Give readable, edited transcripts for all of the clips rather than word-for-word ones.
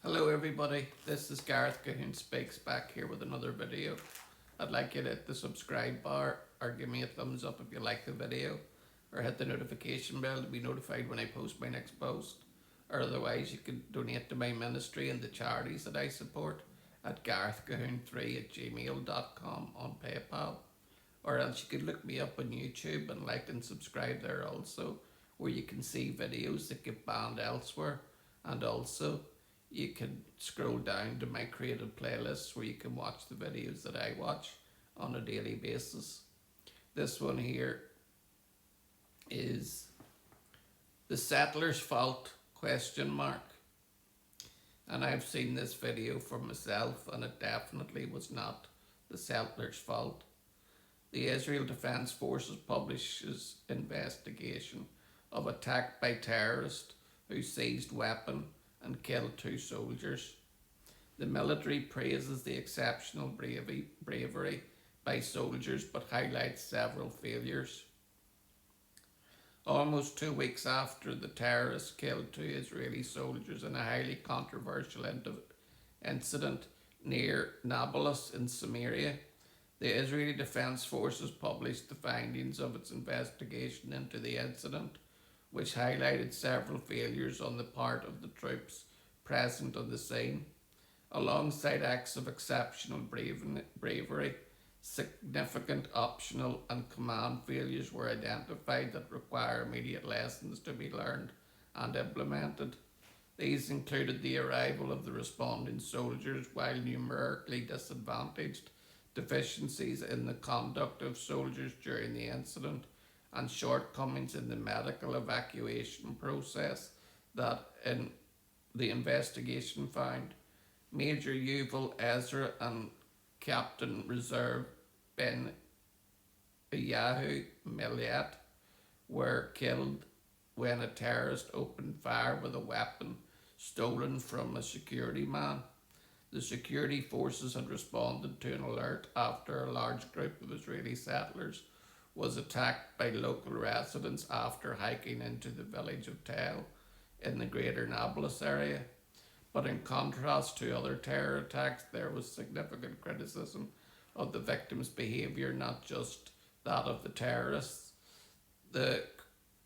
Hello everybody, this is Gareth Cahoon Speaks back here with another video. I'd like you to hit the subscribe bar or give me a thumbs up if you like the video, or hit the notification bell to be notified when I post my next post. Or otherwise you can donate to my ministry and the charities that I support at garethcahoon3@gmail.com on PayPal. Or else you could look me up on YouTube and like and subscribe there also, where you can see videos that get banned elsewhere. And also you can scroll down to my created playlists where you can watch the videos that I watch on a daily basis. This one here is the Settler's fault ? And I've seen this video for myself, and it definitely was not the Settler's fault. The Israel Defense Forces publishes investigation of attack by terrorist who seized weapon and killed 2 soldiers. The military praises the exceptional bravery by soldiers but highlights several failures. Almost 2 weeks after the terrorists killed 2 Israeli soldiers in a highly controversial incident near Nablus in Samaria, the Israeli Defense Forces published the findings of its investigation into the incident, which highlighted several failures on the part of the troops present on the scene. Alongside acts of exceptional bravery, significant optional and command failures were identified that require immediate lessons to be learned and implemented. These included the arrival of the responding soldiers while numerically disadvantaged, deficiencies in the conduct of soldiers during the incident, and shortcomings in the medical evacuation process that in the investigation found. Major Yuval Ezra and Captain Reserve Ben Yahu Miliat were killed when a terrorist opened fire with a weapon stolen from a security man. The security forces had responded to an alert after a large group of Israeli settlers was attacked by local residents after hiking into the village of Tel in the greater Nablus area. But in contrast to other terror attacks, there was significant criticism of the victims' behaviour, not just that of the terrorists. The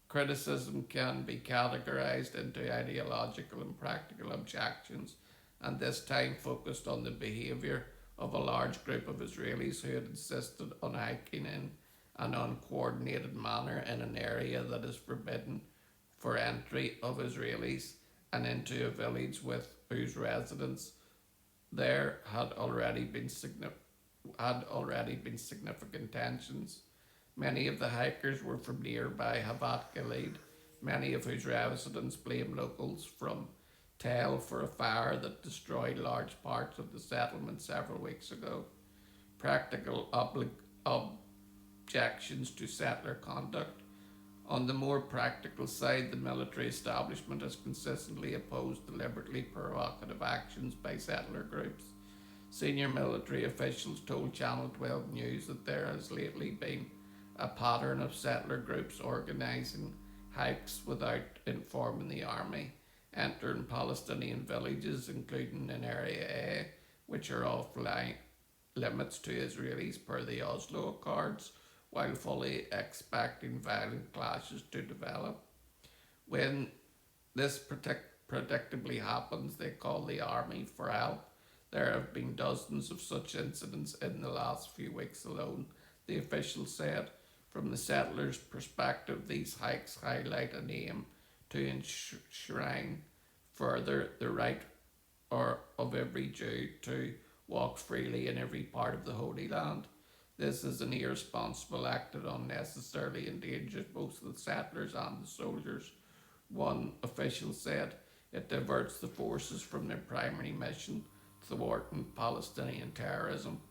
criticism can be categorised into ideological and practical objections, and this time focused on the behaviour of a large group of Israelis who had insisted on hiking in an uncoordinated manner in an area that is forbidden for entry of Israelis, and into a village with whose residents there had already been significant tensions. Many of the hikers were from nearby Havat Gilead, many of whose residents blamed locals from Tel for a fire that destroyed large parts of the settlement several weeks ago. Practical objections to settler conduct. On the more practical side, the military establishment has consistently opposed deliberately provocative actions by settler groups. Senior military officials told Channel 12 News that there has lately been a pattern of settler groups organising hikes without informing the army, entering Palestinian villages, including in Area A, which are off limits to Israelis per the Oslo Accords, while fully expecting violent clashes to develop. When this predictably happens, they call the army for help. There have been dozens of such incidents in the last few weeks alone, the official said. From the settlers' perspective, these hikes highlight an aim to enshrine further the right of every Jew to walk freely in every part of the Holy Land. This is an irresponsible act that unnecessarily endangers both the settlers and the soldiers. One official said it diverts the forces from their primary mission, thwarting Palestinian terrorism.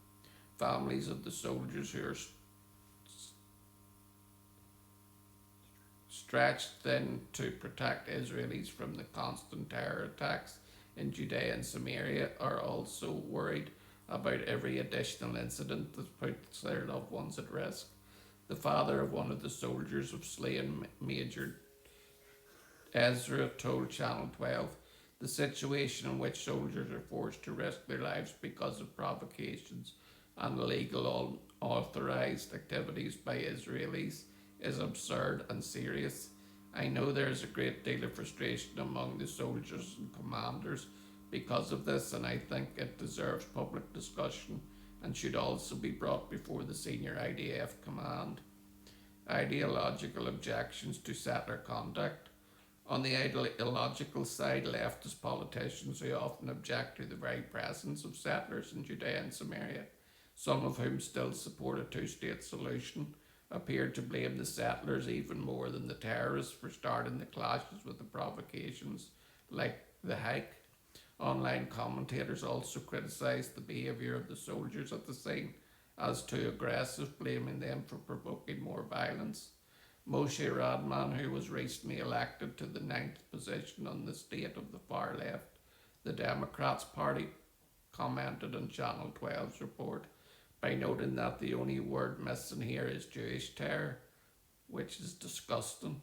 Families of the soldiers who are stretched thin to protect Israelis from the constant terror attacks in Judea and Samaria are also worried about every additional incident that puts their loved ones at risk. The father of one of the soldiers of slain Major Ezra told Channel 12 The situation in which soldiers are forced to risk their lives because of provocations and illegal unauthorized activities by Israelis is absurd and serious. I know there is a great deal of frustration among the soldiers and commanders because of this, and I think it deserves public discussion and should also be brought before the senior IDF command. Ideological objections to settler conduct. On the ideological side, leftist politicians who often object to the very presence of settlers in Judea and Samaria, some of whom still support a two-state solution, appear to blame the settlers even more than the terrorists for starting the clashes with the provocations, like the hike. Online commentators also criticised the behaviour of the soldiers at the scene as too aggressive, blaming them for provoking more violence. Moshe Radman, who was recently elected to the ninth position on the state of the far left, the Democrats Party, commented on Channel 12's report by noting that the only word missing here is Jewish terror, which is disgusting.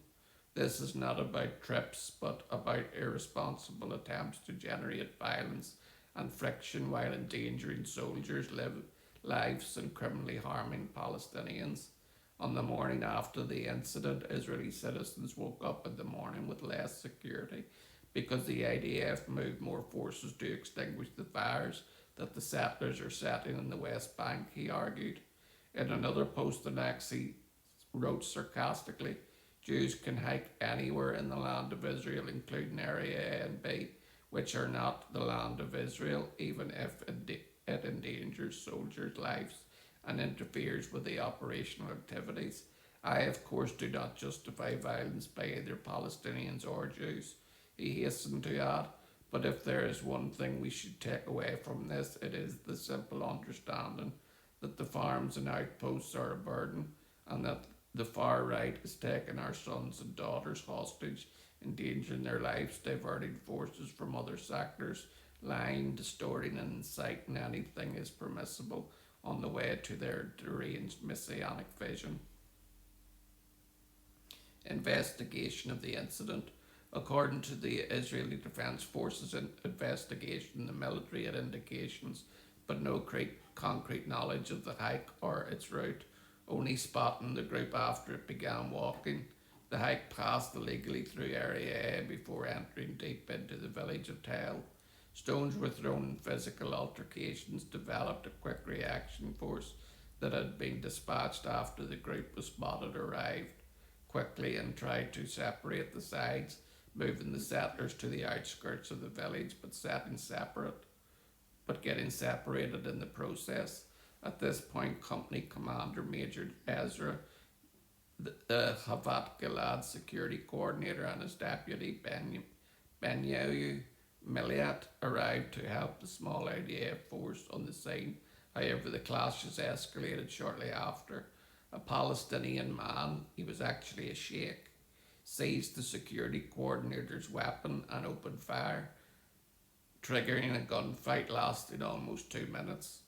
This is not about trips, but about irresponsible attempts to generate violence and friction while endangering soldiers' lives and criminally harming Palestinians. On the morning after the incident, Israeli citizens woke up in the morning with less security because the IDF moved more forces to extinguish the fires that the settlers are setting in the West Bank, he argued. In another post, the Nazi wrote sarcastically, Jews can hike anywhere in the land of Israel, including Area A and B, which are not the land of Israel, even if it endangers soldiers' lives and interferes with the operational activities. I, of course, do not justify violence by either Palestinians or Jews, he hastened to add, but if there is one thing we should take away from this, it is the simple understanding that the farms and outposts are a burden and that the far right is taking our sons and daughters hostage, endangering their lives, diverting forces from other sectors, lying, distorting and inciting anything is permissible on the way to their deranged messianic vision. Investigation of the incident. According to the Israeli Defense Forces investigation, the military had indications but no concrete knowledge of the hike or its route, only spotting the group after it began walking. The hike passed illegally through Area A before entering deep into the village of Tel. Stones were thrown and physical altercations developed. A quick reaction force that had been dispatched after the group was spotted arrived quickly and tried to separate the sides, moving the settlers to the outskirts of the village but getting separated in the process. At this point, Company Commander Major Ezra, the Havat Gilad security coordinator, and his deputy Benyahu Miliat arrived to help the small IDF force on the scene. However, the clashes escalated shortly after. A Palestinian man, he was actually a sheikh, seized the security coordinator's weapon and opened fire, triggering a gunfight lasting almost 2 minutes.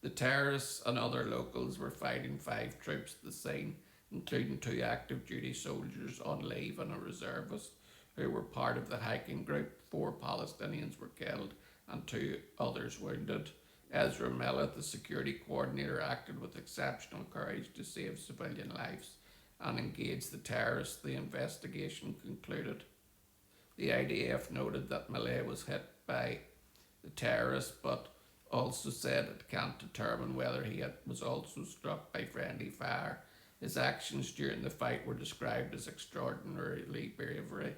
The terrorists and other locals were fighting 5 troops at the scene, including 2 active duty soldiers on leave and a reservist who were part of the hiking group. 4 Palestinians were killed and 2 others wounded. Ezra Millet, the security coordinator, acted with exceptional courage to save civilian lives and engage the terrorists. The investigation concluded. The IDF noted that Millet was hit by the terrorists, but also said it can't determine whether he was also struck by friendly fire. His actions during the fight were described as extraordinarily bravery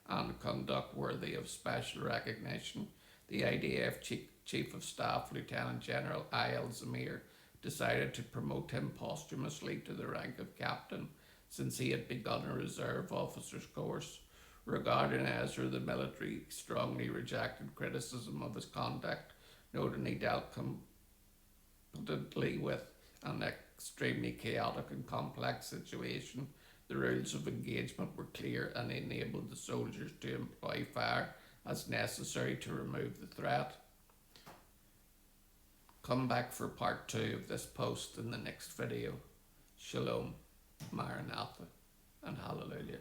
and conduct worthy of special recognition. The IDF Chief of Staff, Lieutenant General Ayal Zamir, decided to promote him posthumously to the rank of captain, since he had begun a reserve officer's course. Regarding Ezra, the military strongly rejected criticism of his conduct, noting he dealt competently with an extremely chaotic and complex situation. The rules of engagement were clear and enabled the soldiers to employ fire as necessary to remove the threat. Come back for part 2 of this post in the next video. Shalom, Maranatha, and Hallelujah.